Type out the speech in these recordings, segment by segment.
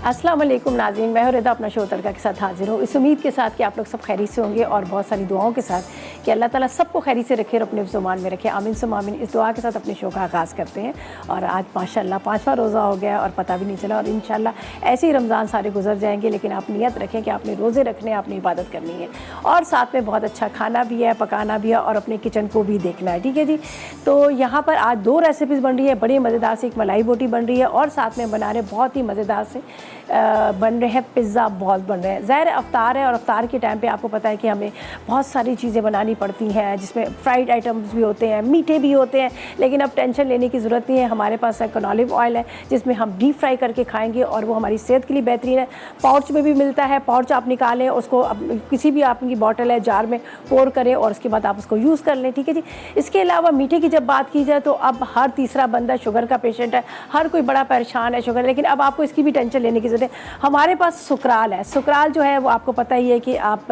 अस्सलाम वालेकुम नाज़रीन, मैं हूं रिदा अपना शो तड़का के साथ हाजिर हूँ। इस उम्मीद के साथ कि आप लोग सब खैरियत से होंगे और बहुत सारी दुआओं के साथ कि अल्लाह ताला सबको खैरियत से रखे और अपने ज़ुबान में रखे। आमीन सुम्मा आमीन। इस दुआ के साथ अपने शो का आगाज़ करते हैं और आज माशाअल्लाह 5वां रोज़ा हो गया और पता भी नहीं चला और इंशाअल्लाह ऐसे ही रमज़ान सारे गुजर जाएंगे। लेकिन आप नियत रखें कि आपने रोज़े रखने हैं, आपने इबादत करनी है और साथ में बहुत अच्छा खाना भी है, पकाना भी है और अपने किचन को भी देखना है। ठीक है जी। तो यहाँ पर आज 2 रेसिपीज़ बन रही है बड़ी मज़ेदार से। एक मलाई बोटी बन रही है और साथ में बना रहे बहुत ही मज़ेदार से बन रहे हैं पिज़्ज़ा बॉल बन रहे हैं। ज़ाहिर अफ्तार है और अफ्तार के टाइम पे आपको पता है कि हमें बहुत सारी चीज़ें बनानी पड़ती हैं, जिसमें फ्राइड आइटम्स भी होते हैं, मीठे भी होते हैं। लेकिन अब टेंशन लेने की ज़रूरत नहीं है, हमारे पास ऑलिव ऑयल है जिसमें हम डीप फ्राई करके खाएंगे और वो हमारी सेहत के लिए बेहतरीन है। पाउच में भी मिलता है, पाउच आप निकालें, उसको किसी भी आपकी बॉटल है जार में पोर करें और उसके बाद आप उसको यूज़ कर लें। ठीक है जी। इसके अलावा मीठे की जब बात की जाए तो अब हर तीसरा बंदा शुगर का पेशेंट है, हर कोई बड़ा परेशान है शुगर। लेकिन अब आपको इसकी भी टेंशन लेने की ज़रूरत है। हमारे पास सुकराल है। सुकराल जो है वो आपको पता ही है कि आप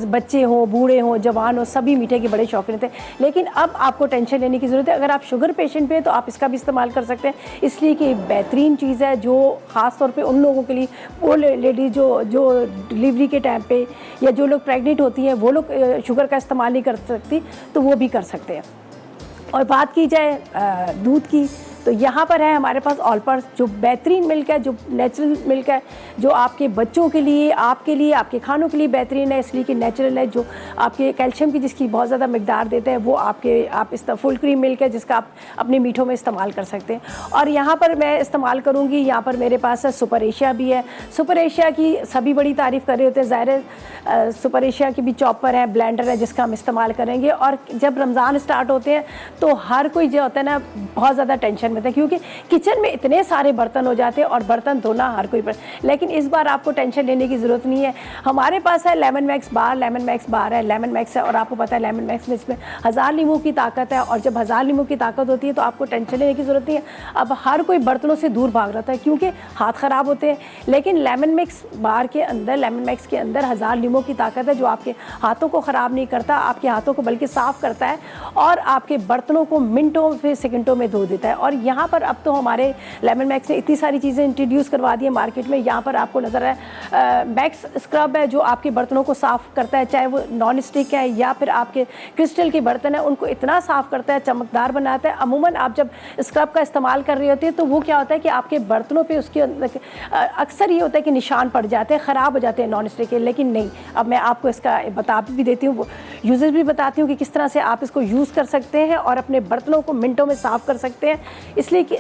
बच्चे हों, बूढ़े हों, जवान हों, सभी मीठे के बड़े शौकीन थे। लेकिन अब आपको टेंशन लेने की ज़रूरत है। अगर आप शुगर पेशेंट पे हैं तो आप इसका भी इस्तेमाल कर सकते हैं, इसलिए कि बेहतरीन चीज़ है जो ख़ास तौर पे उन लोगों के लिए, वो लेडीज़ जो डिलीवरी के टाइम पे या जो लोग प्रेग्नेंट होती हैं वो लोग शुगर का इस्तेमाल नहीं कर सकती तो वो भी कर सकते हैं। और बात की जाए दूध की तो यहाँ पर है हमारे पास ऑलपर्स, जो बेहतरीन मिल्क है, जो नेचुरल मिल्क है, जो आपके बच्चों के लिए, आपके लिए, आपके खानों के लिए बेहतरीन है, इसलिए कि नेचुरल है, जो आपके कैल्शियम की जिसकी बहुत ज़्यादा मकदार देते हैं वो आप इस फुल क्रीम मिल्क है जिसका आप अपने मीठों में इस्तेमाल कर सकते हैं। और यहाँ पर मैं इस्तेमाल करूँगी, यहाँ पर मेरे पास है सुपर एशिया भी है। सुपर एशिया की सभी बड़ी तारीफ़ कर रहे होते हैं, ज़ाहिर सुपर एशिया की भी चॉपर है, ब्लेंडर है जिसका हम इस्तेमाल करेंगे। और जब रमज़ान स्टार्ट होते हैं तो हर कोई जो होता है ना बहुत ज़्यादा टेंशन में था, क्योंकि किचन में इतने सारे बर्तन हो जाते हैं और बर्तन धोना हर कोई लेकिन इस बार आपको टेंशन लेने की ज़रूरत नहीं है। हमारे पास है lemon max bar. Lemon max bar है, लेमन मैक्स है और आपको पता है लेमन मैक्स में इसमें 1000 नींबू की ताकत है और जब 1000 नींबू की ताकत होती है तो आपको टेंशन लेने की ज़रूरत नहीं है। अब हर कोई बर्तनों से दूर भाग रहा है क्योंकि हाथ ख़राब होते हैं, लेकिन लेमन मैक्स बार के अंदर, लेमन मैक्स के अंदर 1000 नींबू की ताकत है जो आपके हाथों को ख़राब नहीं करता, आपके हाथों को बल्कि साफ़ करता है और आपके बर्तनों को मिनटों फिर सेकंडों में धो देता है। और यहाँ पर अब तो हमारे लेमन मैक्स ने इतनी सारी चीज़ें इंट्रोड्यूस करवा दी है मार्केट में। यहाँ पर आपको नज़र है मैक्स स्क्रब है जो आपके बर्तनों को साफ़ करता है, चाहे वो नॉन स्टिक है या फिर आपके क्रिस्टल के बर्तन है, उनको इतना साफ़ करता है, चमकदार बनाता है। अमूमन आप जब स्क्रब का इस्तेमाल कर रहे होते हैं तो वो क्या होता है कि आपके बर्तनों पर उसके अक्सर ये होता है कि निशान पड़ जाते हैं, ख़राब हो जाते हैं नॉन स्टिक के। लेकिन नहीं, अब मैं आपको इसका बता भी देती हूँ, यूजेस भी बताती हूँ कि किस तरह से आप इसको यूज़ कर सकते हैं और अपने बर्तनों को मिनटों में साफ़ कर सकते हैं। इसलिए कि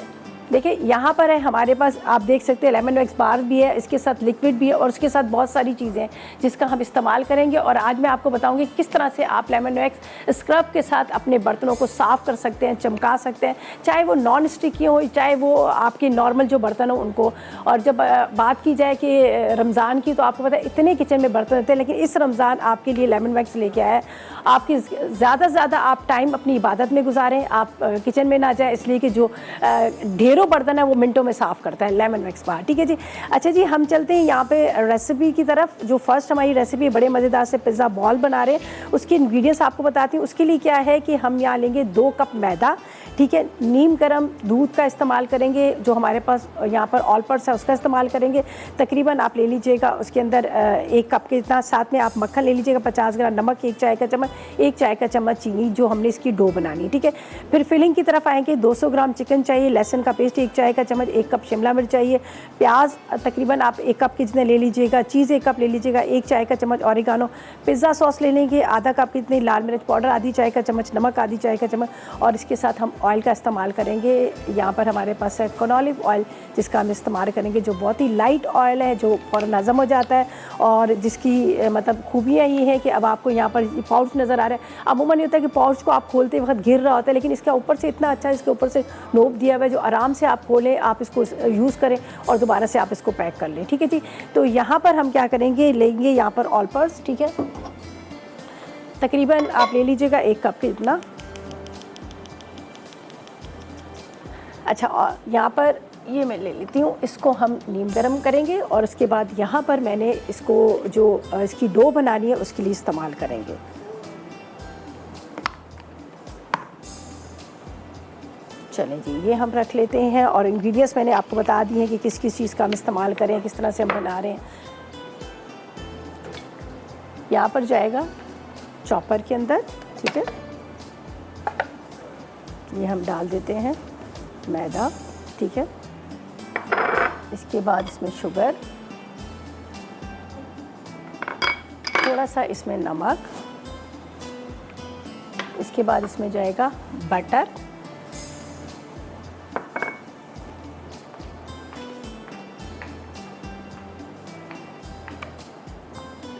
देखिए यहाँ पर है हमारे पास, आप देख सकते हैं लेमन मैक्स बार भी है, इसके साथ लिक्विड भी है और उसके साथ बहुत सारी चीज़ें हैं जिसका हम इस्तेमाल करेंगे। और आज मैं आपको बताऊंगी किस तरह से आप लेमन मैक्स स्क्रब के साथ अपने बर्तनों को साफ़ कर सकते हैं, चमका सकते हैं, चाहे वो नॉन स्टिक हो चाहे वो आपके नॉर्मल जो बर्तन हो उनको। और जब बात की जाए कि रमज़ान की तो आपको पता है इतने किचन में बर्तन होते हैं, लेकिन इस रमज़ान आपके लिए लेमन मैक्स लेके आया है। आपकी ज़्यादा से ज़्यादा आप टाइम अपनी इबादत में गुजारें, आप किचन में ना जाए, इसलिए कि जो ढेरों बर्तन है वो मिनटों में साफ़ करता है लेमन मैक्स बार। ठीक है जी। अच्छा जी, हम चलते हैं यहाँ पे रेसिपी की तरफ। जो फर्स्ट हमारी रेसिपी बड़े मज़ेदार से पिज़्ज़ा बॉल बना रहे हैं, उसके इंग्रेडिएंट्स आपको बताती हूँ। उसके लिए क्या है कि हम यहाँ लेंगे 2 कप मैदा, ठीक है, नीम गर्म दूध का इस्तेमाल करेंगे, जो हमारे पास यहाँ पर ऑल पर्स है उसका इस्तेमाल करेंगे। तकरीबन आप ले लीजिएगा उसके अंदर 1 कप के इतना, साथ में आप मक्खन ले लीजिएगा, 50 ग्राम नमक, 1 चाय का चम्मच, 1 चाय का चम्मच चीनी, जो हमने इसकी डो बनानी। ठीक है। फिर फिलिंग की तरफ आएंगे। 200 ग्राम चिकन चाहिए, लहसुन का पेस्ट 1 चाय का चम्मच, 1 कप शिमला मिर्च चाहिए, प्याज तकरीबन आप 1 कप के जितने ले लीजिएगा, चीज़ 1 कप ले लीजिएगा, 1 चाय का चम्मच ऑरिगानो, पिज़्ज़ा सॉस ले लेंगे आधा कप कितनी, लाल मिर्च पाउडर आधी चाय का चम्मच, नमक आधी चाय का चम्मच और इसके साथ हम ऑयल का इस्तेमाल करेंगे। यहाँ पर हमारे पास है ऑलिव ऑयल जिसका हम इस्तेमाल करेंगे, जो बहुत ही लाइट ऑयल है, जो फ़ौरन हज़म हो जाता है और जिसकी मतलब खूबियाँ ये हैं कि अब आपको यहाँ पर पाउच नज़र आ रहा है। अमूमन ये होता है कि पाउच को आप खोलते वक्त गिर रहा होता है, लेकिन इसका ऊपर से इतना अच्छा, इसके ऊपर से नोब दिया हुआ है जो आराम से आप खोलें, आप इसको यूज़ करें और दोबारा से आप इसको पैक कर लें। ठीक है जी। तो यहाँ पर हम क्या करेंगे, लेंगे यहाँ पर ऑल पर्स, ठीक है, तकरीबन आप ले लीजिएगा 1 कप के इतना। अच्छा, यहाँ पर ये मैं ले लेती हूँ, इसको हम नीम गरम करेंगे और उसके बाद यहाँ पर मैंने इसको जो इसकी डो बनानी है उसके लिए इस्तेमाल करेंगे। चलें जी, ये हम रख लेते हैं और इंग्रेडिएंट्स मैंने आपको बता दी हैं कि किस किस चीज़ का हम इस्तेमाल करें, किस तरह से हम बना रहे हैं। यहाँ पर जाएगा चॉपर के अंदर, ठीक है। ये हम डाल देते हैं मैदा, ठीक है। इसके बाद इसमें शुगर, थोड़ा सा इसमें नमक, इसके बाद इसमें जाएगा butter,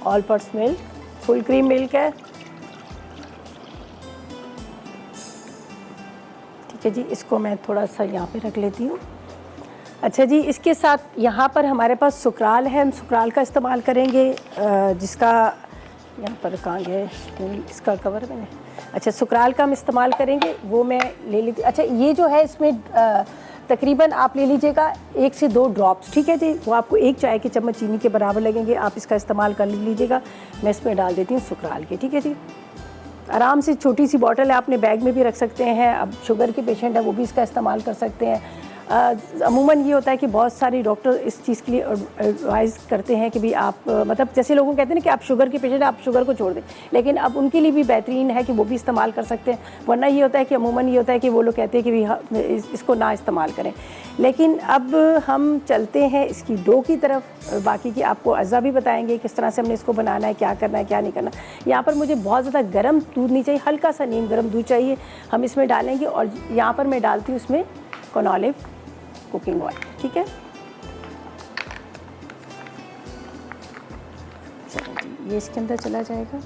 all purpose milk, full cream milk है, ठीक है जी। इसको मैं थोड़ा सा यहाँ पे रख लेती हूँ। अच्छा जी, इसके साथ यहाँ पर हमारे पास सुकराल है, हम सुकराल का इस्तेमाल करेंगे, जिसका यहाँ पर कहाँ गए इसका कवर मैंने, अच्छा सुकराल का हम इस्तेमाल करेंगे, वो मैं ले लेती। अच्छा ये जो है इसमें तकरीबन आप ले लीजिएगा 1 से 2 ड्रॉप्स, ठीक है जी। वो आपको 1 चाय की चम्मच चीनी के बराबर लगेंगे, आप इसका इस्तेमाल कर लीजिएगा। मैं इसमें डाल देती हूँ सुकराल के, ठीक है जी। आराम से छोटी सी बॉटल है, आपने बैग में भी रख सकते हैं। अब शुगर के पेशेंट है वो भी इसका इस्तेमाल कर सकते हैं। अमूमन ये होता है कि बहुत सारे डॉक्टर इस चीज़ के लिए एडवाइज़ करते हैं कि भी आप मतलब जैसे लोगों कहते हैं ना कि आप शुगर के पेशेंट आप शुगर को छोड़ दें, लेकिन अब उनके लिए भी बेहतरीन है कि वो भी इस्तेमाल कर सकते हैं। वरना ये होता है कि अमूमन ये होता है कि वो लोग कहते हैं कि भी इसको ना इस्तेमाल करें। लेकिन अब हम चलते हैं इसकी डो की तरफ, बाकी की आपको अज़ा भी बताएंगे किस तरह से हमने इसको बनाना है, क्या करना है क्या नहीं करना। यहाँ पर मुझे बहुत ज़्यादा गर्म दूध नहीं चाहिए, हल्का सा नीम गर्म दूध चाहिए, हम इसमें डालेंगे। और यहाँ पर मैं डालती हूँ इसमें कॉर्नऑलिव कुकिंग ऑयल, ठीक है। चलो जी, ये इसके अंदर चला जाएगा।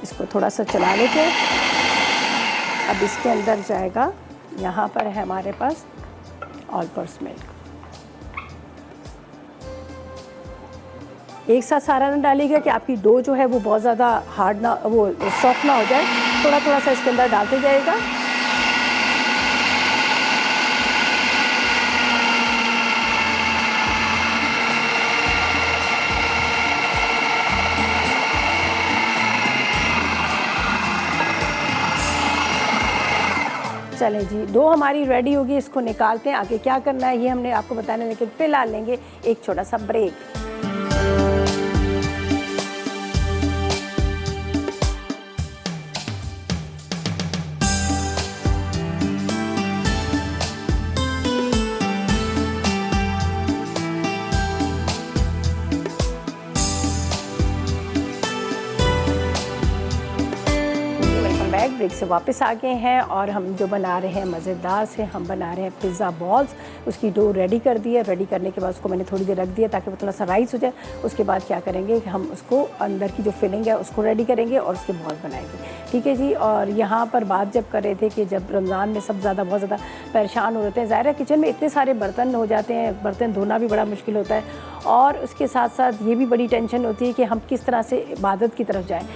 इसको थोड़ा सा चला लेते हैं। अब इसके अंदर जाएगा, यहाँ पर है हमारे पास ऑल पर्पस मिल्क। एक साथ सारा ना डालिएगा कि आपकी डो जो है वो बहुत ज़्यादा हार्ड ना, वो सॉफ्ट ना हो जाए। थोड़ा थोड़ा सा इसके अंदर डालते जाइएगा। चलें जी, डो हमारी रेडी होगी, इसको निकालते हैं। आगे क्या करना है ये हमने आपको बताना है, लेकिन फिलहाल लेंगे एक छोटा सा ब्रेक। ब्रेक से वापस आ गए हैं और हम जो बना रहे हैं मज़ेदार से, हम बना रहे हैं पिज़्ज़ा बॉल्स। उसकी डो रेडी कर दी है। रेडी करने के बाद उसको मैंने थोड़ी देर रख दिया ताकि वो थोड़ा सा राइस हो जाए। उसके बाद क्या करेंगे कि हम उसको अंदर की जो फिलिंग है उसको रेडी करेंगे और उसके बॉल्स बनाएंगे, ठीक है जी। और यहाँ पर बात जब कर रहे थे कि जब रमज़ान में सब बहुत ज़्यादा परेशान हो रहे हैं, ज़ाहिर है किचन में इतने सारे बर्तन हो जाते हैं, बर्तन धोना भी बड़ा मुश्किल होता है और उसके साथ साथ ये भी बड़ी टेंशन होती है कि हम किस तरह से इबादत की तरफ जाएँ।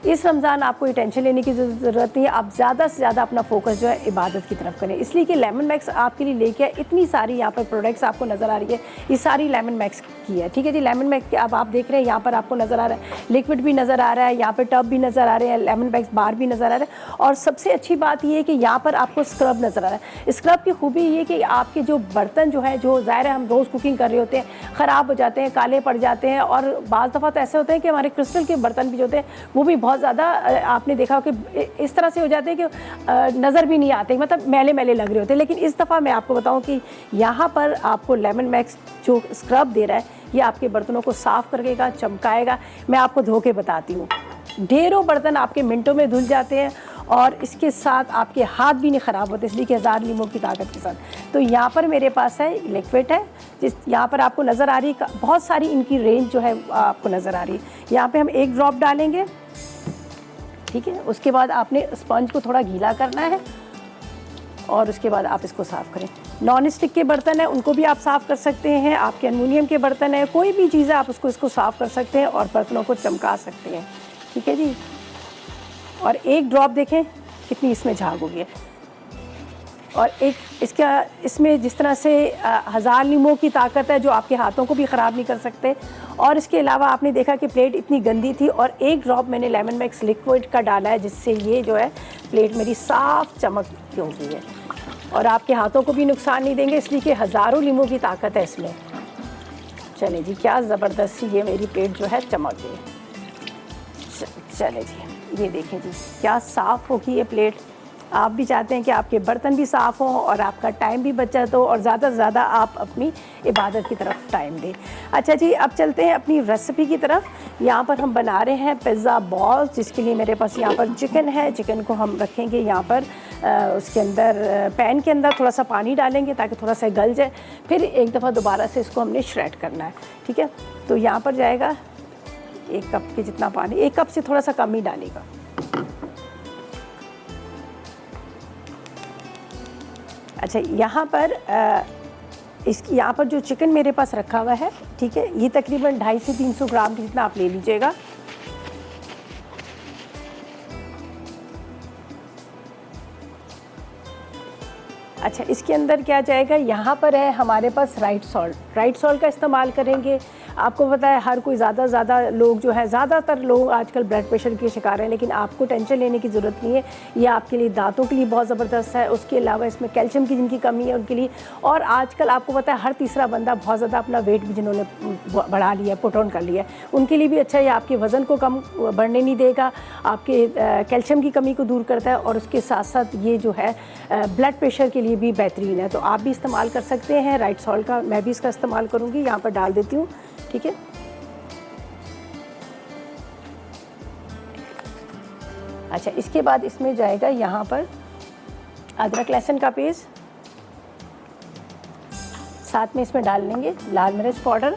इस रमज़ान आपको ये टेंशन लेने की ज़रूरत नहीं है। आप ज़्यादा से ज़्यादा अपना फोकस जो है इबादत की तरफ करें, इसलिए कि लेमन मैक्स आपके लिए लेके आए। इतनी सारी यहाँ पर प्रोडक्ट्स आपको नज़र आ रही है, ये सारी लेमन मैक्स की है, ठीक है जी। लेमन मैक्स अब आप देख रहे हैं यहाँ पर आपको नज़र आ रहा है लिक्विड भी नज़र आ रहा है, यहाँ पर टब भी नज़र आ रहे हैं, लेमन मैक्स बार भी नज़र आ रहा है। और सबसे अच्छी बात ये है कि यहाँ पर आपको स्क्रब नज़र आ रहा है। स्क्रब की खूबी ये कि आपके जो बर्तन जो है, जो ज़ाहिर है हम रोज़ कुकिंग कर रहे होते हैं, ख़राब हो जाते हैं, काले पड़ जाते हैं और बाज़ दफ़ा तो ऐसे होते हैं कि हमारे क्रिस्टल के बर्तन भी जो होते हैं वो भी बहुत ज़्यादा आपने देखा कि इस तरह से हो जाते हैं कि नज़र भी नहीं आते, मतलब मैले मैले लग रहे होते हैं। लेकिन इस दफ़ा मैं आपको बताऊं कि यहाँ पर आपको लेमन मैक्स जो स्क्रब दे रहा है ये आपके बर्तनों को साफ़ करेगा, चमकाएगा। मैं आपको धो के बताती हूँ, ढेरों बर्तन आपके मिनटों में धुल जाते हैं और इसके साथ आपके हाथ भी नहीं ख़राब होते, इसलिए कि 1000 नीमों की ताकत के साथ। तो यहाँ पर मेरे पास है लिक्विड है, जिस यहाँ पर आपको नज़र आ रही है, बहुत सारी इनकी रेंज जो है आपको नज़र आ रही है। यहाँ पर हम 1 ड्रॉप डालेंगे, ठीक है। उसके बाद आपने स्पंज को थोड़ा गीला करना है और उसके बाद आप इसको साफ़ करें। नॉन स्टिक के बर्तन है उनको भी आप साफ़ कर सकते हैं, आपके एल्युमिनियम के बर्तन है, कोई भी चीज़ है आप इसको साफ़ कर सकते हैं और बर्तनों को चमका सकते हैं, ठीक है जी। और 1 ड्रॉप देखें कितनी इसमें झाग होगी है। और एक इसमें जिस तरह से 1000 नींबू की ताकत है जो आपके हाथों को भी ख़राब नहीं कर सकते। और इसके अलावा आपने देखा कि प्लेट इतनी गंदी थी और एक ड्रॉप मैंने लेमन मैक्स लिक्विड का डाला है, जिससे ये जो है प्लेट मेरी साफ़ चमक हो गई है और आपके हाथों को भी नुकसान नहीं देंगे, इसलिए कि हज़ारों नींबू की ताकत है इसमें। चले जी, क्या ज़बरदस्त ये मेरी प्लेट जो है चमक गई। चले जी, ये देखें जी क्या साफ़ होगी ये प्लेट। आप भी चाहते हैं कि आपके बर्तन भी साफ़ हों और आपका टाइम भी बचत हो और ज़्यादा से ज़्यादा आप अपनी इबादत की तरफ टाइम दें। अच्छा जी, अब चलते हैं अपनी रेसिपी की तरफ। यहाँ पर हम बना रहे हैं पिज़्ज़ा बॉल्स, जिसके लिए मेरे पास यहाँ पर चिकन है। चिकन को हम रखेंगे यहाँ पर उसके अंदर पैन के अंदर थोड़ा सा पानी डालेंगे ताकि थोड़ा सा गल जाए, फिर एक दफ़ा दोबारा से इसको हमने श्रेड करना है। ठीक है, तो यहाँ पर जाएगा 1 कप के जितना पानी, 1 कप से थोड़ा सा कम ही डालेगा। अच्छा, यहाँ पर यहाँ पर जो चिकन मेरे पास रखा हुआ है, ठीक है, ये तकरीबन 250 से 300 ग्राम के जितना आप ले लीजिएगा। अच्छा, इसके अंदर क्या जाएगा, यहाँ पर है हमारे पास राइट सॉल्ट का इस्तेमाल करेंगे। आपको पता है हर कोई ज़्यादा लोग जो है, ज़्यादातर लोग आजकल ब्लड प्रेशर के शिकार हैं, लेकिन आपको टेंशन लेने की ज़रूरत नहीं है। ये आपके लिए दांतों के लिए बहुत ज़बरदस्त है। उसके अलावा इसमें कैल्शियम की जिनकी कमी है उनके लिए, और आजकल आपको पता है हर तीसरा बंदा बहुत ज़्यादा अपना वेट भी जिन्होंने बढ़ा लिया है, पुट ऑन कर लिया है, उनके लिए भी अच्छा है। आपके वज़न को कम बढ़ने नहीं देगा, आपके कैल्शियम की कमी को दूर करता है, और उसके साथ साथ ये जो है ब्लड प्रेशर के लिए भी बेहतरीन है। तो आप भी इस्तेमाल कर सकते हैं राइट सॉल्ट का। मैं भी इसका इस्तेमाल करूँगी, यहाँ पर डाल देती हूँ। ठीक है, अच्छा, इसके बाद इसमें जाएगा यहाँ पर अदरक लहसुन का पेस्ट, साथ में इसमें डाल लेंगे लाल मिर्च पाउडर,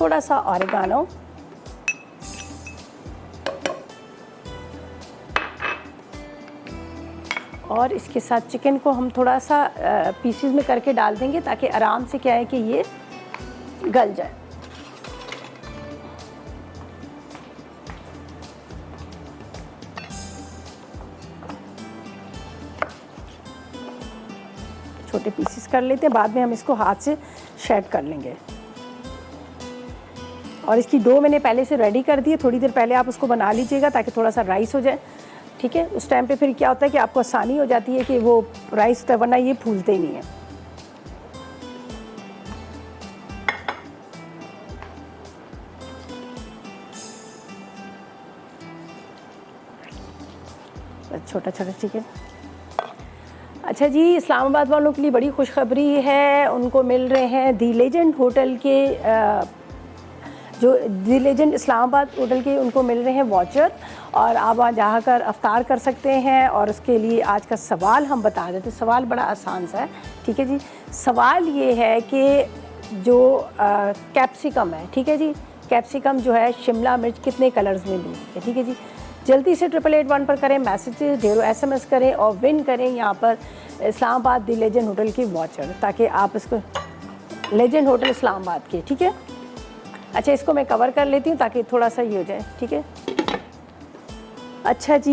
थोड़ा सा ऑरिगानो, और इसके साथ चिकन को हम थोड़ा सा पीसीज में करके डाल देंगे ताकि आराम से क्या है कि ये गल जाए। छोटे पीसेस कर लेते हैं, बाद में हम इसको हाथ से शेड कर लेंगे। और इसकी डो मैंने पहले से रेडी कर दी है, थोड़ी देर पहले आप उसको बना लीजिएगा ताकि थोड़ा सा राइस हो जाए। ठीक है, उस टाइम पे फिर क्या होता है कि आपको आसानी हो जाती है कि वो राइस, वरना ये फूलते ही नहीं है। छोटा छोटा चिकन। अच्छा जी, इस्लामाबाद वालों के लिए बड़ी खुशखबरी है, उनको मिल रहे हैं दी लेजेंड होटल के जो दी लेजेंड इस्लामाबाद होटल के उनको मिल रहे हैं वाचर, और आप वहाँ जाकर अफ्तार कर सकते हैं। और उसके लिए आज का सवाल हम बता देते हैं। सवाल बड़ा आसान सा है। ठीक है जी, सवाल ये है कि जो कैप्सिकम है, ठीक है जी, कैप्सिकम जो है शिमला मिर्च कितने कलर्स में मिलती है। ठीक है जी, जल्दी से 8881 पर करें मैसेजेस, ढेरों SMS करें और विन करें यहाँ पर इस्लामाबाद दी लेजेंड होटल की वाचर, ताकि आप इसको लेजेंड होटल इस्लामाबाद के। ठीक है, अच्छा, इसको मैं कवर कर लेती हूँ ताकि थोड़ा सा ये हो जाए। ठीक है, अच्छा जी,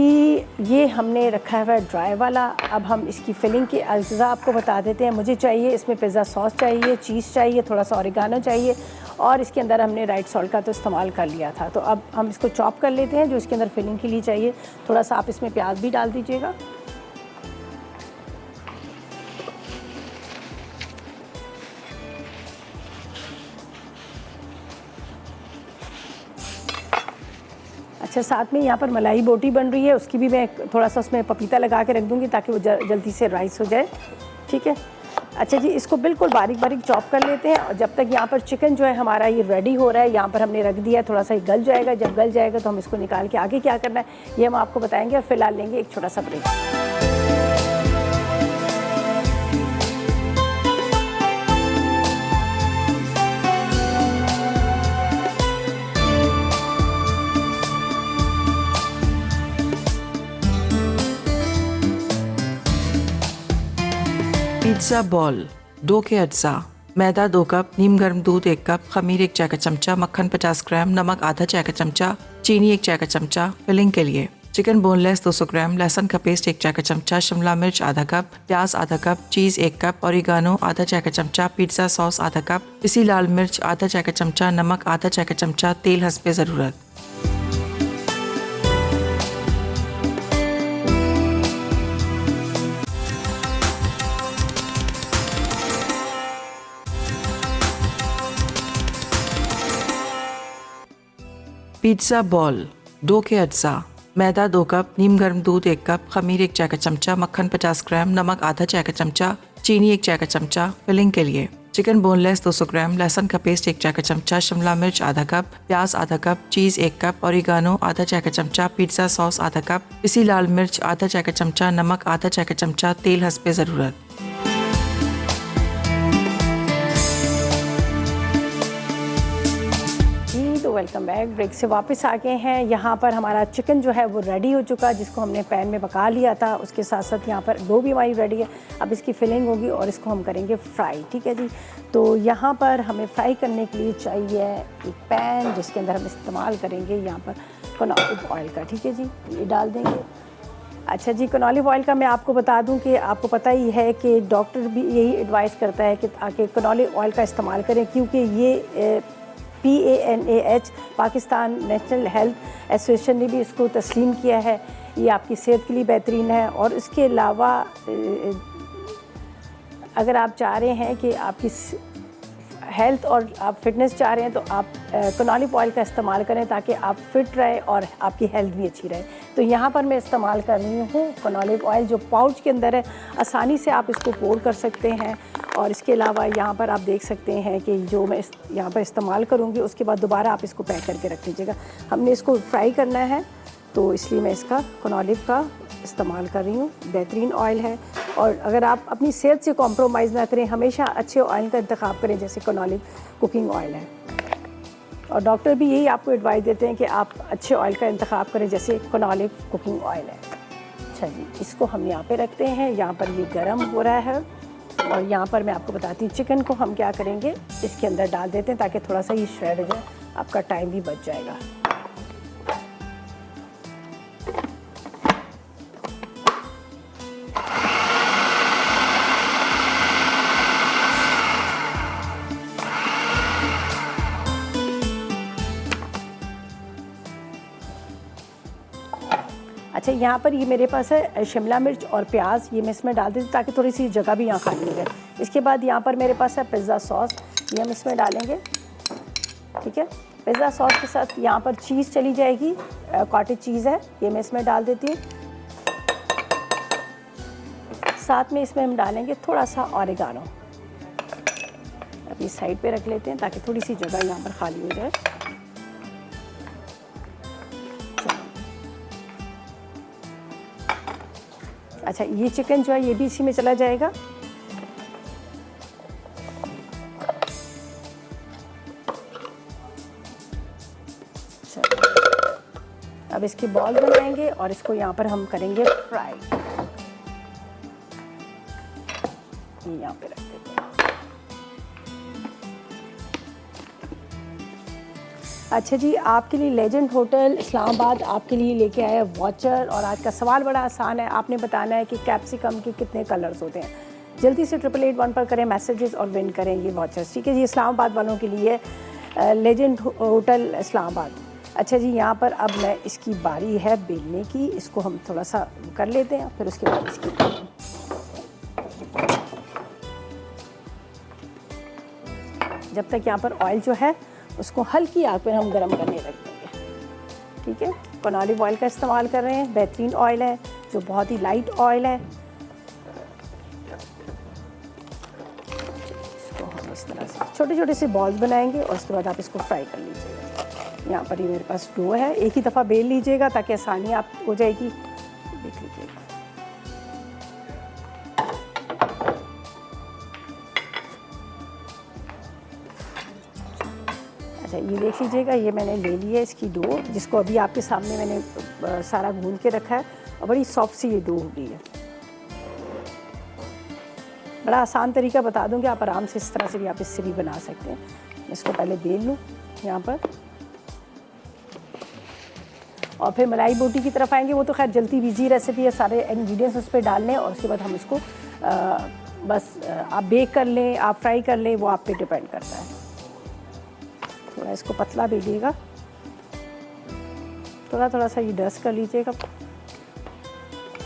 ये हमने रखा हुआ है ड्राई वाला। अब हम इसकी फिलिंग के अज्जा आपको बता देते हैं। मुझे चाहिए इसमें पिज़्ज़ा सॉस चाहिए, चीज़ चाहिए, थोड़ा सा ऑरिगानो चाहिए, और इसके अंदर हमने राइट सॉल्ट का तो इस्तेमाल कर लिया था। तो अब हम इसको चॉप कर लेते हैं जो इसके अंदर फिलिंग के लिए चाहिए। थोड़ा सा आप इसमें प्याज भी डाल दीजिएगा। अच्छा, साथ में यहाँ पर मलाई बोटी बन रही है, उसकी भी मैं थोड़ा सा उसमें पपीता लगा के रख दूँगी ताकि वो जल्दी से राइस हो जाए। ठीक है, अच्छा जी, इसको बिल्कुल बारीक बारीक चॉप कर लेते हैं। और जब तक यहाँ पर चिकन जो है हमारा ये रेडी हो रहा है, यहाँ पर हमने रख दिया है, थोड़ा सा गल जाएगा। जब गल जाएगा तो हम इसको निकाल के आगे क्या करना है ये हम आपको बताएंगे। और फिलहाल लेंगे एक छोटा सा ब्रेक। पिज़्ज़ा बॉल, डो के अज्जा, मैदा 2 कप, नीम गर्म दूध 1 कप, खमीर 1 चाय का चमचा, मक्खन 50 ग्राम, नमक आधा चाय का चमचा, चीनी 1 चाय का चमचा। फिलिंग के लिए चिकन बोनलेस 200 ग्राम, लहसुन का पेस्ट 1 चाय का चमचा, शिमला मिर्च आधा कप, प्याज आधा कप, चीज़ 1 कप, ओरिगानो आधा चाय का चमचा, पिज़्ज़ा सॉस आधा कप, पिसी लाल मिर्च आधा चाय का चमचा, नमक आधा चाय का चमचा, तेल हस्बे ज़रूरत। पिज़्ज़ा बॉल, डो के अज्जा, मैदा 2 कप, नीम गर्म दूध 1 कप, खमीर 1 चाय का चमचा, मक्खन 50 ग्राम, नमक आधा चाय का चमचा, चीनी 1 चाय का चमचा। फिलिंग के लिए चिकन बोनलेस 200 ग्राम, लहसुन का पेस्ट 1 चाय का चमचा, शिमला मिर्च आधा कप, प्याज आधा कप, चीज़ 1 कप, ओरिगानो आधा चाय का चमचा, पिज़्ज़ा सॉस आधा कप, पिसी लाल मिर्च आधा चाय का चमचा, नमक आधा चाय का चमचा, तेल हस्बे ज़रूरत। तो वेलकम बैक। ब्रेक से वापस आ गए हैं। यहाँ पर हमारा चिकन जो है वो रेडी हो चुका, जिसको हमने पैन में पका लिया था। उसके साथ साथ यहाँ पर डो भी हमारी रेडी है। अब इसकी फिलिंग होगी और इसको हम करेंगे फ्राई। ठीक है जी। तो यहाँ पर हमें फ्राई करने के लिए चाहिए एक पैन, जिसके अंदर हम इस्तेमाल करेंगे यहाँ पर कनौली ऑयल का। ठीक है जी, ये डाल देंगे। अच्छा जी, कनौली ऑयल का मैं आपको बता दूं कि आपको पता ही है कि डॉक्टर भी यही एडवाइस करता है कि आके कनौली ऑयल का इस्तेमाल करें, क्योंकि ये PANAH Pakistan national health association ने भी इसको तस्लीम किया है। ये आपकी सेहत के लिए बेहतरीन है। और इसके अलावा अगर आप चाह रहे हैं कि आपकी हेल्थ और आप फिटनेस चाह रहे हैं तो आप कनौली ऑयल का इस्तेमाल करें, ताकि आप फिट रहे और आपकी हेल्थ भी अच्छी रहे। तो यहाँ पर मैं इस्तेमाल कर रही हूँ कनौली ऑयल, जो पाउच के अंदर है। आसानी से आप इसको पोर कर सकते हैं। और इसके अलावा यहाँ पर आप देख सकते हैं कि जो मैं यहाँ पर इस्तेमाल करूँगी, उसके बाद दोबारा आप इसको पैक करके रख लीजिएगा। हमने इसको फ्राई करना है, तो इसलिए मैं इसका कनौली का इस्तेमाल कर रही हूँ। बेहतरीन ऑयल है। और अगर आप अपनी सेहत से कॉम्प्रोमाइज़ ना करें, हमेशा अच्छे ऑयल का इंतखाब करें, जैसे कनौली कुकिंग ऑयल है। और डॉक्टर भी यही आपको एडवाइस देते हैं कि आप अच्छे ऑयल का इंतखाब करें, जैसे कनौली कुकिंग ऑयल है। अच्छा जी, इसको हम यहाँ पे रखते हैं। यहाँ पर ये गर्म हो रहा है। और यहाँ पर मैं आपको बताती हूँ, चिकन को हम क्या करेंगे, इसके अंदर डाल देते हैं, ताकि थोड़ा सा ये श्रेड हो जाए, आपका टाइम भी बच जाएगा। अच्छा, यहाँ पर ये मेरे पास है शिमला मिर्च और प्याज, ये मैं इसमें डाल देती हूँ ताकि थोड़ी सी जगह भी यहाँ खाली हो जाए। इसके बाद यहाँ पर मेरे पास है पिज़्ज़ा सॉस, ये हम इसमें डालेंगे। ठीक है, पिज़्ज़ा सॉस के साथ यहाँ पर चीज़ चली जाएगी, कॉटेज चीज़ है, ये मैं इसमें डाल देती हूँ। साथ में इसमें हम डालेंगे थोड़ा सा ओरिगानो। अब ये साइड पे रख लेते हैं ताकि थोड़ी सी जगह यहाँ पर खाली हो जाए। अच्छा, ये चिकन जो है ये भी इसी में चला जाएगा। अब इसकी बॉल बनाएंगे और इसको यहाँ पर हम करेंगे फ्राई। ये यहाँ पे रख देते हैं। अच्छा जी, आपके लिए लेजेंड होटल इस्लामाबाद आपके लिए लेके आया वॉचर। और आज का सवाल बड़ा आसान है, आपने बताना है कि कैप्सिकम के कितने कलर्स होते हैं। जल्दी से 8881 पर करें मैसेजेस और विन करें ये वॉचर्स। ठीक है जी, इस्लामाबाद वालों के लिए लेजेंड होटल इस्लामाबाद। अच्छा जी, यहाँ पर अब मैं इसकी बारी है बेलने की। इसको हम थोड़ा सा कर लेते हैं, फिर उसके बाद इसकी जब तक यहाँ पर ऑयल जो है उसको हल्की आग पर हम गर्म करने रख देंगे। ठीक है, कनौली ऑयल का इस्तेमाल कर रहे हैं। बेहतरीन ऑयल है, जो बहुत ही लाइट ऑयल है। इसको हम इस तरह से छोटे छोटे से बॉल्स बनाएंगे और उसके बाद आप इसको फ्राई कर लीजिएगा। यहाँ पर ये मेरे पास डो है, एक ही दफ़ा बेल लीजिएगा ताकि आसानी आप हो जाएगी। देख लीजिएगा। अच्छा, ये देख लीजिएगा, ये मैंने ले ली है इसकी डो, जिसको अभी आपके सामने मैंने सारा गूंद के रखा है। और बड़ी सॉफ्ट सी ये डो हो गई है। बड़ा आसान तरीका बता दूंगी, आप आराम से इस तरह से भी आप इससे भी बना सकते हैं। मैं इसको पहले बेल लूँ यहाँ पर। और फिर मलाई बोटी की तरफ आएंगे। वो तो खैर जल्दी इजी रेसिपी है, सारे इंग्रेडिएंट्स उस पर डालने और उसके बाद हम इसको बस आप बेक कर लें, आप फ्राई कर लें, वो आप पे डिपेंड करता है। थोड़ा इसको पतला बेलिएगा, थोड़ा थोड़ा सा ये डस्ट कर लीजिएगा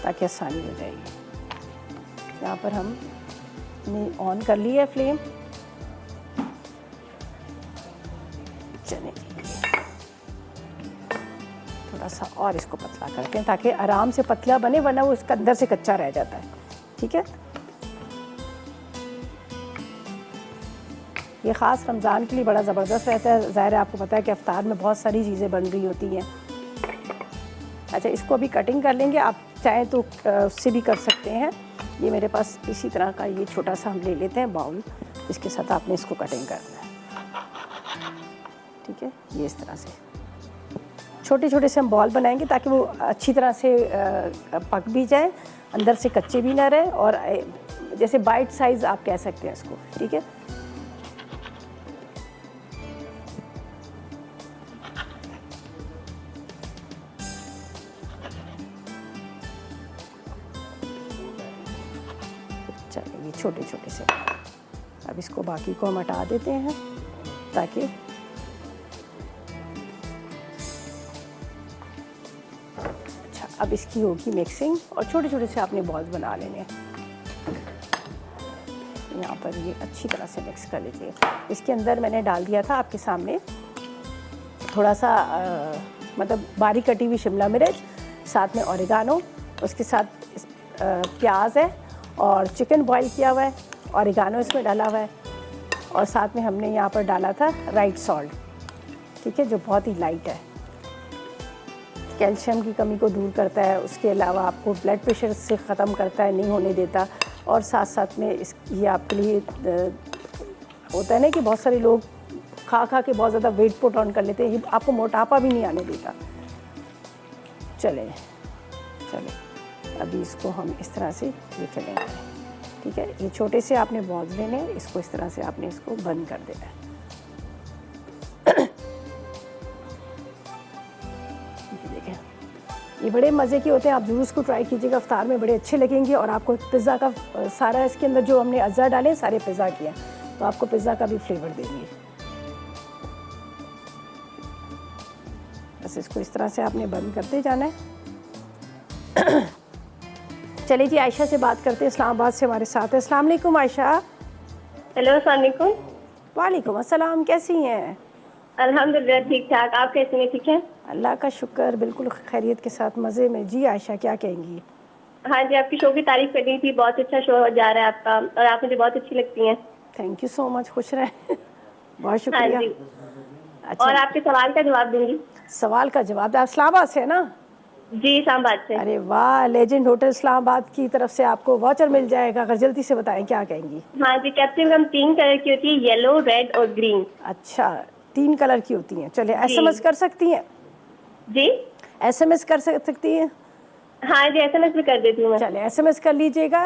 ताकि आसानी हो जाएगी। यहाँ पर हमने ऑन कर लिया है फ्लेम। चलिए थोड़ा सा और इसको पतला करते हैं ताकि आराम से पतला बने, वरना वो इसका अंदर से कच्चा रह जाता है। ठीक है, ये ख़ास रमज़ान के लिए बड़ा ज़बरदस्त रहता है। ज़ाहिर है आपको पता है कि इफ्तार में बहुत सारी चीज़ें बन रही होती हैं। अच्छा, इसको अभी कटिंग कर लेंगे, आप चाहें तो उससे भी कर सकते हैं। ये मेरे पास इसी तरह का ये छोटा सा हम ले लेते हैं बाउल, इसके साथ आपने इसको कटिंग करना है। ठीक है, ये इस तरह से छोटे छोटे से हम बॉल बनाएंगे ताकि वो अच्छी तरह से पक भी जाए, अंदर से कच्चे भी ना रहे, और जैसे बाइट साइज़ आप कह सकते हैं इसको। ठीक है, चलिए ये छोटे छोटे से। अब इसको बाकी को हम हटा देते हैं ताकि अच्छा, अब इसकी होगी मिक्सिंग और छोटे छोटे से आपने बॉल्स बना लेने हैं। यहाँ पर ये अच्छी तरह से मिक्स कर लीजिए। इसके अंदर मैंने डाल दिया था आपके सामने थोड़ा सा मतलब बारीक कटी हुई शिमला मिर्च, साथ में ओरिगानो, उसके साथ प्याज है और चिकन बॉईल किया हुआ है, ओरिगानो इसमें डाला हुआ है, और साथ में हमने यहाँ पर डाला था राइट सॉल्ट। ठीक है, जो बहुत ही लाइट है, कैल्शियम की कमी को दूर करता है, उसके अलावा आपको ब्लड प्रेशर से ख़त्म करता है, नहीं होने देता, और साथ साथ में ये आपके लिए होता है ना कि बहुत सारे लोग खा खा के बहुत ज़्यादा वेट पुट ऑन कर लेते हैं, ये आपको मोटापा भी नहीं आने देता। चले अभी इसको हम इस तरह से ये फिलेंगे। ठीक है, ये छोटे से आपने बॉल्स लेने हैं, इसको इस तरह से आपने इसको बंद कर देना है। ये देखें, ये बड़े मज़े के होते हैं, आप ज़रूर इसको ट्राई कीजिएगा, इफ्तार में बड़े अच्छे लगेंगे। और आपको पिज़्ज़ा का सारा इसके अंदर जो हमने अज़ा डाले सारे पिज़्ज़ा के हैं, तो आपको पिज़्ज़ा का भी फ्लेवर देंगे। बस इसको इस तरह से आपने बंद करते जाना है। चलिए जी, आयशा से बात करते हैं, इस्लामाबाद से हमारे साथ है। अस्सलाम वालेकुम आयशा। हेलो, अस्सलाम वालेकुम। वालेकुम अस्सलाम, कैसी हैं? अल्हम्दुलिल्लाह ठीक ठाक, आप कैसी हैं? ठीक है, अल्लाह का शुक्र, बिल्कुल खैरियत के साथ, मज़े में। जी आयशा, क्या कहेंगी? हाँ जी, आपकी शो की तारीफ कर रही थी, बहुत अच्छा शो जा रहा है आपका, और आप मुझे बहुत अच्छी लगती हैं। थैंक यू सो मच, खुश रहें। बहुत हाँ शुक्रिया। जी, अच्छा, और आपके सवाल का जवाब दूंगी। सवाल का जवाब आप इस्लामाबाद से है ना? जी, इस्लामाबाद से। अरे वाह, लेजेंड होटल इस्लामाबाद की तरफ से आपको वाउचर मिल जाएगा। अगर जल्दी से बताएं क्या कहेंगी? हाँ जी, कैप्सिकम 3 कलर की होती है, येलो, रेड और ग्रीन। अच्छा, 3 कलर की होती हैं। चलिए, SMS कर सकती हैं? जी, SMS कर सकती हैं? हाँ जी, SMS भी कर देती हूँ मैं। चलिए, SMS कर लीजिएगा।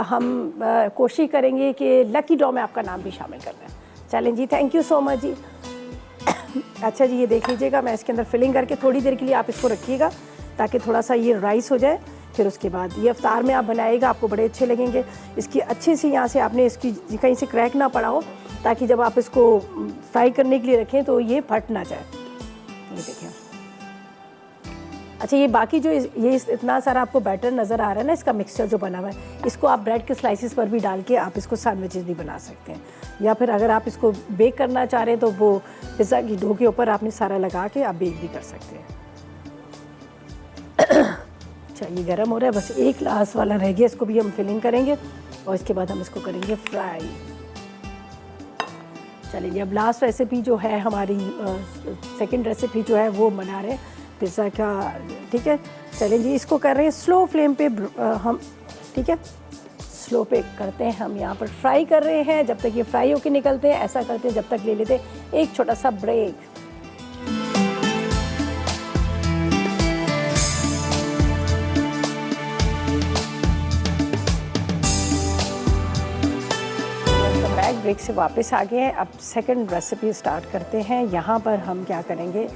हम कोशिश करेंगे कि लकी ड्रॉ में आपका नाम भी शामिल करना है। चलें जी, थैंक यू सो मच जी। अच्छा जी, ये देख लीजिएगा, मैं इसके अंदर फिलिंग करके थोड़ी देर के लिए आप इसको रखिएगा ताकि थोड़ा सा ये राइस हो जाए। फिर उसके बाद ये इफ्तार में आप बनाइएगा, आपको बड़े अच्छे लगेंगे। इसकी अच्छे से यहाँ से आपने इसकी कहीं से क्रैक ना पड़ा हो, ताकि जब आप इसको फ्राई करने के लिए रखें तो ये फट ना जाए। ये देखें। अच्छा, ये बाकी जो ये इतना सारा आपको बैटर नज़र आ रहा है ना, इसका मिक्सचर जो बना हुआ है, इसको आप ब्रेड के स्लाइसिस पर भी डाल के आप इसको सैंडविचेस भी बना सकते हैं, या फिर अगर आप इसको बेक करना चाह रहे हैं तो वो पिज़्ज़ा की डो के ऊपर आपने सारा लगा के आप बेक भी कर सकते हैं। चलिए, गर्म हो रहा है, बस एक ग्लास वाला रह गया, इसको भी हम फिलिंग करेंगे और इसके बाद हम इसको करेंगे फ्राई। चलिए, अब लास्ट रेसिपी जो है हमारी सेकंड रेसिपी जो है वो बना रहे हैं पिज़्ज़ा का। ठीक है, चलें जी, इसको कर रहे हैं स्लो फ्लेम पे हम। ठीक है, स्लो पे करते हैं हम, यहाँ पर फ्राई कर रहे हैं जब तक ये फ्राई होके निकलते हैं। ऐसा करते हैं जब तक ले लेते हैं एक छोटा सा ब्रेक। ब्रेक से वापस आ गए हैं। अब सेकंड रेसिपी स्टार्ट करते हैं। यहाँ पर हम क्या करेंगे,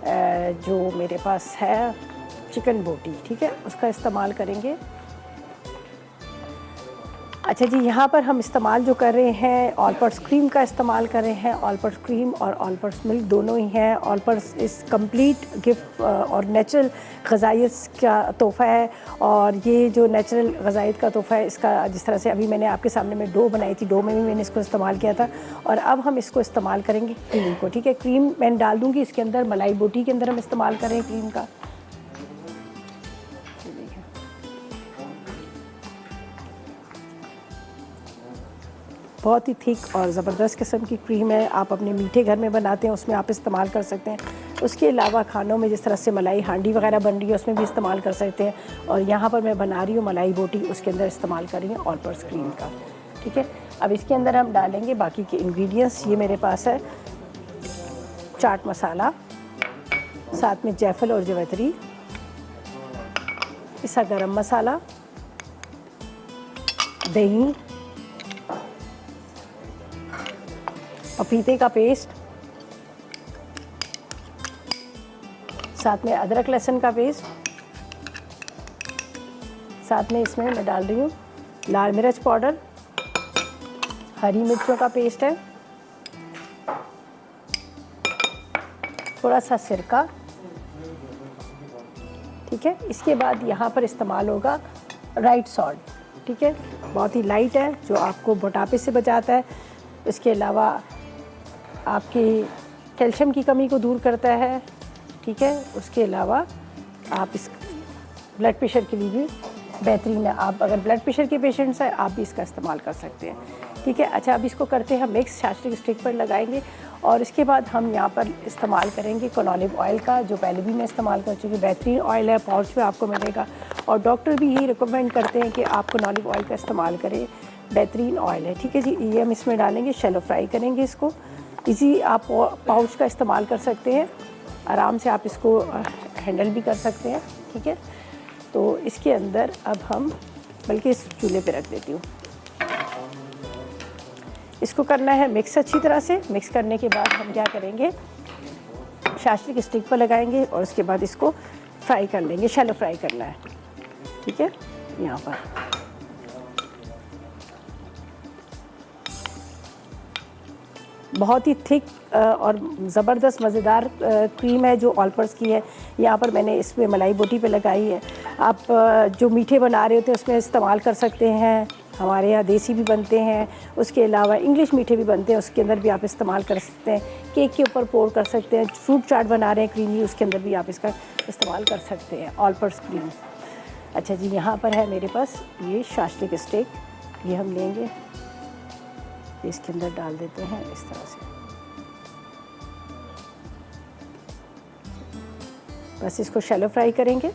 जो मेरे पास है चिकन बोटी, ठीक है, उसका इस्तेमाल करेंगे। अच्छा जी, यहाँ पर हम इस्तेमाल जो कर रहे हैं ऑल पर्पस क्रीम का इस्तेमाल कर रहे हैं। ऑल पर्पस क्रीम और ऑल पर्पस मिल्क दोनों ही हैं। ऑल पर्पस इस कंप्लीट गिफ्ट और नेचुरल ग़िज़ाइयत का तोहफ़ा है। और ये जो नेचुरल ग़िज़ाइयत का तोहफ़ा है, इसका जिस तरह से अभी मैंने आपके सामने में डो बनाई थी, डो में भी मैंने इसको इस्तेमाल किया था। और अब हम इसको इस्तेमाल करेंगे क्रीम को, ठीक है। क्रीम मैं डाल दूँगी इसके अंदर, मलाई बोटी के अंदर हम इस्तेमाल कर रहे हैं क्रीम का। बहुत ही थिक और ज़बरदस्त किस्म की क्रीम है। आप अपने मीठे घर में बनाते हैं उसमें आप इस्तेमाल कर सकते हैं। उसके अलावा खानों में जिस तरह से मलाई हांडी वगैरह बन रही है उसमें भी इस्तेमाल कर सकते हैं। और यहाँ पर मैं बना रही हूँ मलाई बोटी, उसके अंदर इस्तेमाल कर रही हूँ ऑल पर्पस क्रीम का, ठीक है। अब इसके अंदर हम डालेंगे बाकी के इंग्रेडिएंट्स। ये मेरे पास है चाट मसाला, साथ में जायफल और जवैतरी, पिसा गरम मसाला, दही, पपीते का पेस्ट, साथ में अदरक लहसुन का पेस्ट, साथ में इसमें मैं डाल रही हूँ लाल मिर्च पाउडर, हरी मिर्चों का पेस्ट है, थोड़ा सा सिरका, ठीक है। इसके बाद यहाँ पर इस्तेमाल होगा राइट सॉल्ट, ठीक है। बहुत ही लाइट है, जो आपको मोटापे से बचाता है। इसके अलावा आपकी कैल्शियम की कमी को दूर करता है, ठीक है। उसके अलावा आप इस ब्लड प्रेशर के लिए भी बेहतरीन है। आप अगर ब्लड प्रेशर के पेशेंट्स हैं आप भी इसका इस्तेमाल कर सकते हैं, ठीक है। अच्छा, अब इसको करते हैं मिक्स, शास्त्रिक स्टिक पर लगाएंगे। और इसके बाद हम यहाँ पर इस्तेमाल करेंगे कॉनॉलिव ऑयल का, जो पहले भी मैं इस्तेमाल कर चुकी हूँ। बेहतरीन ऑयल है, पाउच में आपको मिलेगा। और डॉक्टर भी यही रिकमेंड करते हैं कि आप कॉनॉलिव ऑयल का इस्तेमाल करें, बेहतरीन ऑयल है, ठीक है जी। ये हम इसमें डालेंगे, शैलो फ्राई करेंगे इसको। इसी आप पाउच का इस्तेमाल कर सकते हैं, आराम से आप इसको हैंडल भी कर सकते हैं, ठीक है। तो इसके अंदर अब हम, बल्कि इस चूल्हे पे रख देती हूँ, इसको करना है मिक्स अच्छी तरह से। मिक्स करने के बाद हम क्या करेंगे, शास्त्रिक स्टिक पर लगाएंगे और उसके बाद इसको फ्राई कर लेंगे, शैलो फ्राई करना है, ठीक है। यहाँ पर बहुत ही थिक और ज़बरदस्त मज़ेदार क्रीम है जो ऑल पर्पस की है। यहाँ पर मैंने इसमें मलाई बोटी पे लगाई है। आप जो मीठे बना रहे होते हैं उसमें इस्तेमाल कर सकते हैं। हमारे यहाँ देसी भी बनते हैं, उसके अलावा इंग्लिश मीठे भी बनते हैं, उसके अंदर भी आप इस्तेमाल कर सकते हैं। केक के ऊपर पोर कर सकते हैं। फ्रूट चाट बना रहे हैं क्रीमी, उसके अंदर भी आप इसका इस्तेमाल कर सकते हैं, ऑल पर्पस क्रीम। अच्छा जी, यहाँ पर है मेरे पास ये शास्त्रिक स्टिक, ये हम लेंगे, इसके अंदर डाल देते हैं इस तरह से। बस इसको शैलो फ्राई करेंगे।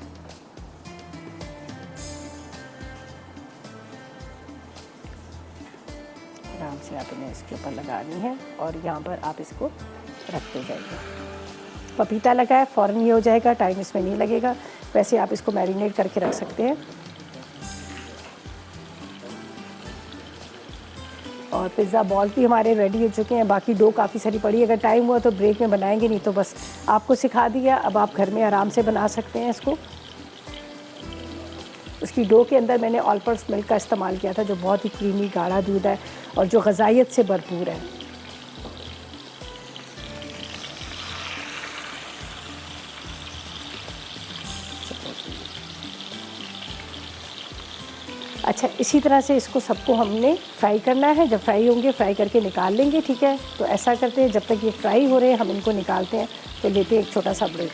आराम से आपने इसके ऊपर लगानी है और यहाँ पर आप इसको रखते जाइए। पपीता लगाए फ़ौरन ये हो जाएगा, टाइम इसमें नहीं लगेगा। वैसे आप इसको मैरिनेट करके रख सकते हैं। और पिज़्ज़ा बॉल भी हमारे रेडी हो चुके हैं। बाकी डो काफ़ी सारी पड़ी है, अगर टाइम हुआ तो ब्रेक में बनाएंगे, नहीं तो बस आपको सिखा दिया। अब आप घर में आराम से बना सकते हैं इसको। उसकी डो के अंदर मैंने ऑल पर्पस मिल्क का इस्तेमाल किया था, जो बहुत ही क्रीमी गाढ़ा दूध है और जो ग़िज़ाइयत से भरपूर है। अच्छा, इसी तरह से इसको सबको हमने फ्राई करना है। जब फ्राई होंगे फ्राई करके निकाल लेंगे, ठीक है। तो ऐसा करते हैं, जब तक ये फ्राई हो रहे हैं हम इनको निकालते हैं। तो लेते हैं एक छोटा सा ब्रेक।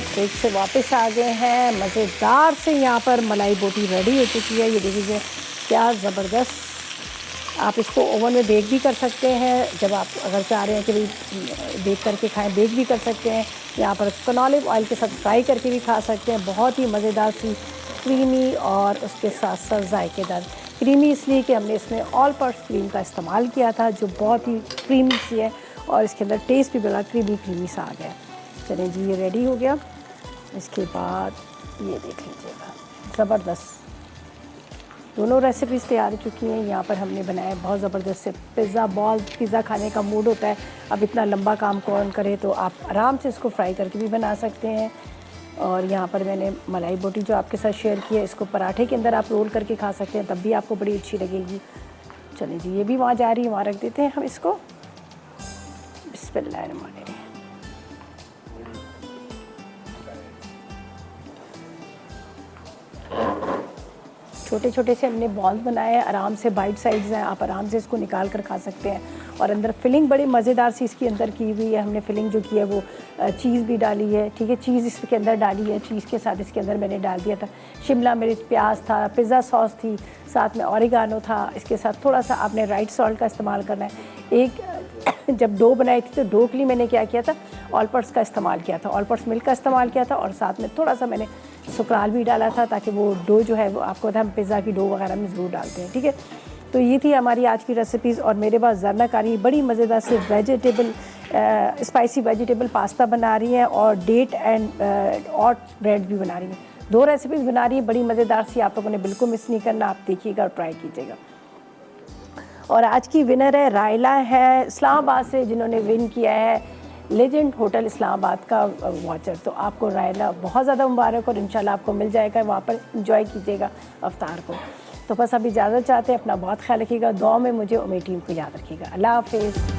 ब्रेक से वापस आ गए हैं। मज़ेदार से यहाँ पर मलाई बोटी रेडी हो चुकी है। ये देखिए क्या ज़बरदस्त। आप इसको ओवन में बेक भी कर सकते हैं, जब आप अगर चाह रहे हैं कि भाई बेक करके खाएं, बेक भी कर सकते हैं। यहाँ पर कॉनॉलिव ऑयल के साथ फ्राई करके भी खा सकते हैं। बहुत ही मज़ेदार सी क्रीमी और उसके साथ साथ जायकेदार क्रीमी इसलिए कि हमने इसमें ऑल पर्पस क्रीम का इस्तेमाल किया था जो बहुत ही क्रीमी सी है और इसके अंदर टेस्ट भी बड़ा क्रीमी सा आ गया। चलिए जी, ये रेडी हो गया। इसके बाद ये देख लीजिएगा, ज़बरदस्त दोनों रेसिपीज़ तैयार हो चुकी हैं। यहाँ पर हमने बनाया बहुत ज़बरदस्त से पिज़्ज़ा बॉल। पिज़्ज़ा खाने का मूड होता है, अब इतना लंबा काम कौन करे, तो आप आराम से इसको फ्राई करके भी बना सकते हैं। और यहाँ पर मैंने मलाई बोटी जो आपके साथ शेयर की है, इसको पराठे के अंदर आप रोल करके खा सकते हैं, तब भी आपको बड़ी अच्छी लगेगी। चलिए जी, ये भी वहाँ जा रही है, वहाँ रख देते हैं हम इसको। बिस्मिल्लाहिर्रहमानिर्रहीम। छोटे छोटे से हमने बॉल्स बनाए हैं, आराम से बाइट साइज़ हैं, आप आराम से इसको निकाल कर खा सकते हैं। और अंदर फिलिंग बड़ी मज़ेदार सी इसके अंदर की हुई है। हमने फिलिंग जो की है वो चीज़ भी डाली है, ठीक है, चीज़ इसके अंदर डाली है। चीज़ के साथ इसके अंदर मैंने डाल दिया था शिमला मिर्च, प्याज था, पिज़्ज़ा सॉस थी, साथ में ऑरिगानो था। इसके साथ थोड़ा सा आपने राइट सॉल्ट का इस्तेमाल करना है। एक जब डो बनाई थी तो डो के लिए मैंने क्या किया था, ऑल पर्पस का इस्तेमाल किया था, ऑल पर्पस मिल्क का इस्तेमाल किया था, और साथ में थोड़ा सा मैंने सुकराल भी डाला था ताकि वो डो जो है वो आपको पता है हम पिज़्ज़ा की डो वगैरह में ज़रूर डालते हैं, ठीक है। तो ये थी हमारी आज की रेसिपीज़। और मेरे पास जरनाकारी बड़ी मज़ेदार से वेजिटेबल स्पाइसी वेजिटेबल पास्ता बना रही हैं और डेट एंड ऑट ब्रेड भी बना रही हैं। 2 रेसिपीज़ बना रही हैं, बड़ी मज़ेदार सी, आप लोगों ने बिल्कुल मिस नहीं करना, आप देखिएगा और ट्राई कीजिएगा। और आज की विनर है रायला है इस्लामाबाद से, जिन्होंने विन किया है लेजेंड होटल इस्लामाबाद का वाचर। तो आपको रायला बहुत ज़्यादा मुबारक, और इंशाल्लाह आपको मिल जाएगा, वहाँ पर इंजॉय कीजिएगा अफ्तार को। तो बस अब इजाज़त चाहते हैं, अपना बहुत ख्याल रखिएगा, दुआ में मुझे और मेरी टीम को याद रखिएगा। अल्लाह हाफ़िज़।